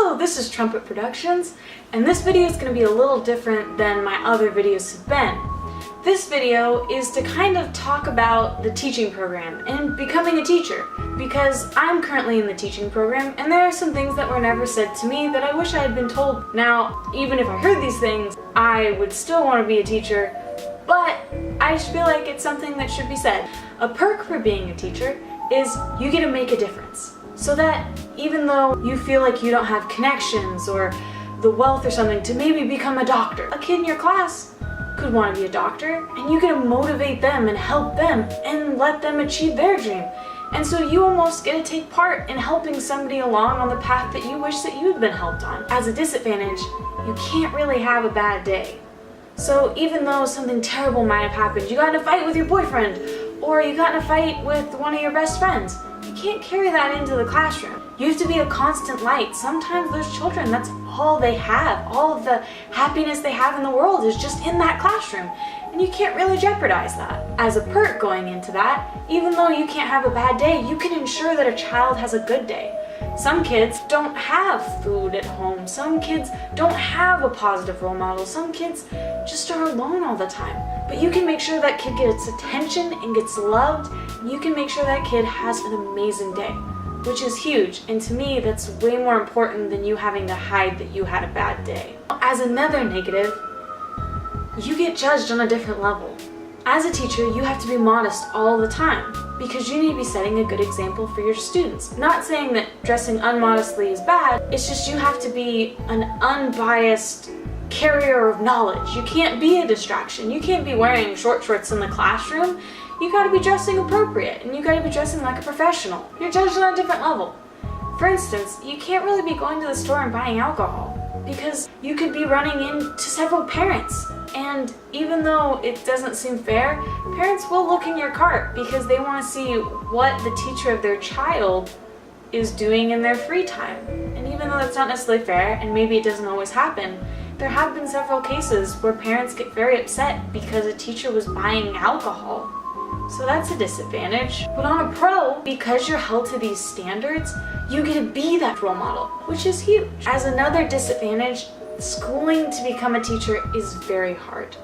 Hello, this is Trumpet Productions, and this video is going to be a little different than my other videos have been. This video is to kind of talk about the teaching program and becoming a teacher, because I'm currently in the teaching program and there are some things that were never said to me that I wish I had been told. Now, even if I heard these things, I would still want to be a teacher, but I just feel like it's something that should be said. A perk for being a teacher is you get to make a difference. So that even though you feel like you don't have connections or the wealth or something to maybe become a doctor, a kid in your class could want to be a doctor, and you get to motivate them and help them and let them achieve their dream. And so you almost get to take part in helping somebody along on the path that you wish that you had been helped on. As a disadvantage, you can't really have a bad day. So even though something terrible might have happened, you got in a fight with your boyfriend, or you got in a fight with one of your best friends, you can't carry that into the classroom. You have to be a constant light. Sometimes those children, that's all they have. All of the happiness they have in the world is just in that classroom. And you can't really jeopardize that. As a perk going into that, even though you can't have a bad day, you can ensure that a child has a good day. Some kids don't have food at home. Some kids don't have a positive role model. Some kids just are alone all the time. But you can make sure that kid gets attention and gets loved, and you can make sure that kid has an amazing day, which is huge. And to me, that's way more important than you having to hide that you had a bad day. As another negative, you get judged on a different level. As a teacher, you have to be modest all the time because you need to be setting a good example for your students. Not saying that dressing unmodestly is bad, it's just you have to be an unbiased carrier of knowledge. You can't be a distraction. You can't be wearing short shorts in the classroom. You gotta be dressing appropriate, and you gotta be dressing like a professional. You're judged on a different level. For instance, you can't really be going to the store and buying alcohol because you could be running into several parents. And even though it doesn't seem fair, parents will look in your cart because they want to see what the teacher of their child is doing in their free time. And even though that's not necessarily fair, and maybe it doesn't always happen, there have been several cases where parents get very upset because a teacher was buying alcohol. So that's a disadvantage. But on a pro, because you're held to these standards, you get to be that role model, which is huge. As another disadvantage, schooling to become a teacher is very hard.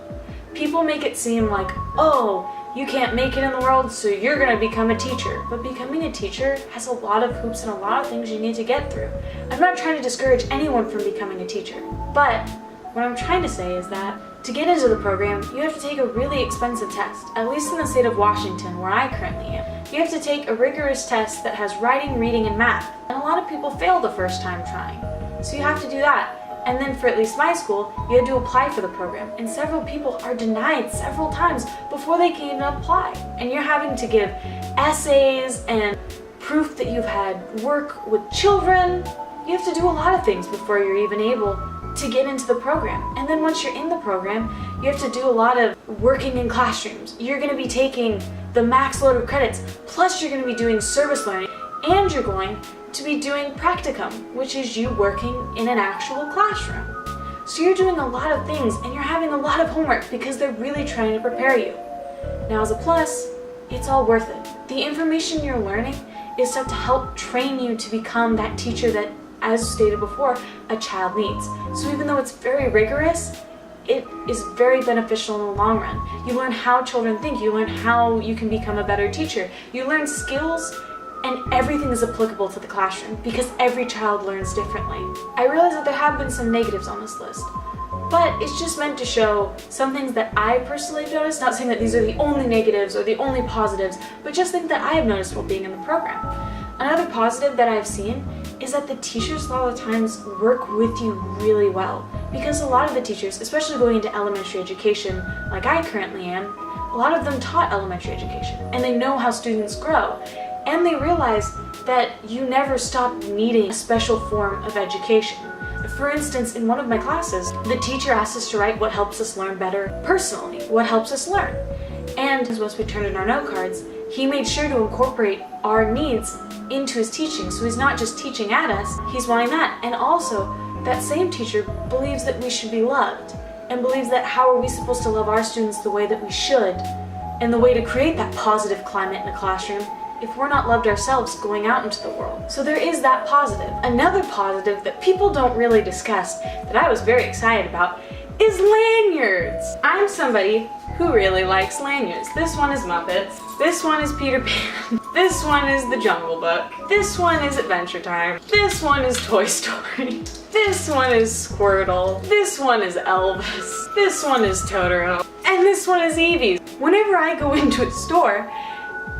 People make it seem like, oh, you can't make it in the world, so you're gonna become a teacher. But becoming a teacher has a lot of hoops and a lot of things you need to get through. I'm not trying to discourage anyone from becoming a teacher, but what I'm trying to say is that to get into the program, you have to take a really expensive test, at least in the state of Washington, where I currently am. You have to take a rigorous test that has writing, reading, and math, and a lot of people fail the first time trying. So you have to do that. And then for at least my school, you had to apply for the program, and several people are denied several times before they can even apply. And you're having to give essays and proof that you've had work with children. You have to do a lot of things before you're even able to get into the program. And then once you're in the program, you have to do a lot of working in classrooms. You're going to be taking the max load of credits, plus you're going to be doing service learning, and you're going to be doing practicum, which is you working in an actual classroom. So you're doing a lot of things, and you're having a lot of homework because they're really trying to prepare you. Now as a plus, it's all worth it. The information you're learning is stuff to help train you to become that teacher that, as stated before, a child needs. So even though it's very rigorous, it is very beneficial in the long run. You learn how children think, you learn how you can become a better teacher. You learn skills, and everything is applicable to the classroom because every child learns differently. I realize that there have been some negatives on this list, but it's just meant to show some things that I personally have noticed, not saying that these are the only negatives or the only positives, but just things that I have noticed while being in the program. Another positive that I've seen is that the teachers a lot of the times work with you really well, because a lot of the teachers, especially going into elementary education like I currently am, a lot of them taught elementary education and they know how students grow. And they realize that you never stop needing a special form of education. For instance, in one of my classes, the teacher asked us to write what helps us learn better personally, what helps us learn. And once we turned in our note cards, he made sure to incorporate our needs into his teaching. So he's not just teaching at us, he's wanting that. And also, that same teacher believes that we should be loved and believes that how are we supposed to love our students the way that we should. And the way to create that positive climate in the classroom if we're not loved ourselves going out into the world. So there is that positive. Another positive that people don't really discuss that I was very excited about is lanyards. I'm somebody who really likes lanyards. This one is Muppets. This one is Peter Pan. This one is The Jungle Book. This one is Adventure Time. This one is Toy Story. This one is Squirtle. This one is Elvis. This one is Totoro. And this one is Eevee. Whenever I go into a store,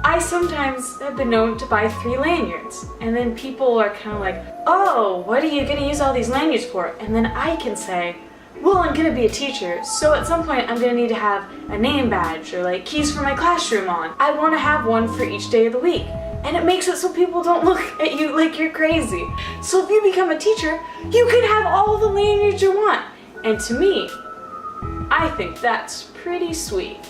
I sometimes have been known to buy 3 lanyards. And then people are kind of like, oh, what are you going to use all these lanyards for? And then I can say, well, I'm gonna be a teacher, so at some point I'm gonna need to have a name badge or like keys for my classroom on. I wanna have one for each day of the week. And it makes it so people don't look at you like you're crazy. So if you become a teacher, you can have all the lanyards you want. And to me, I think that's pretty sweet.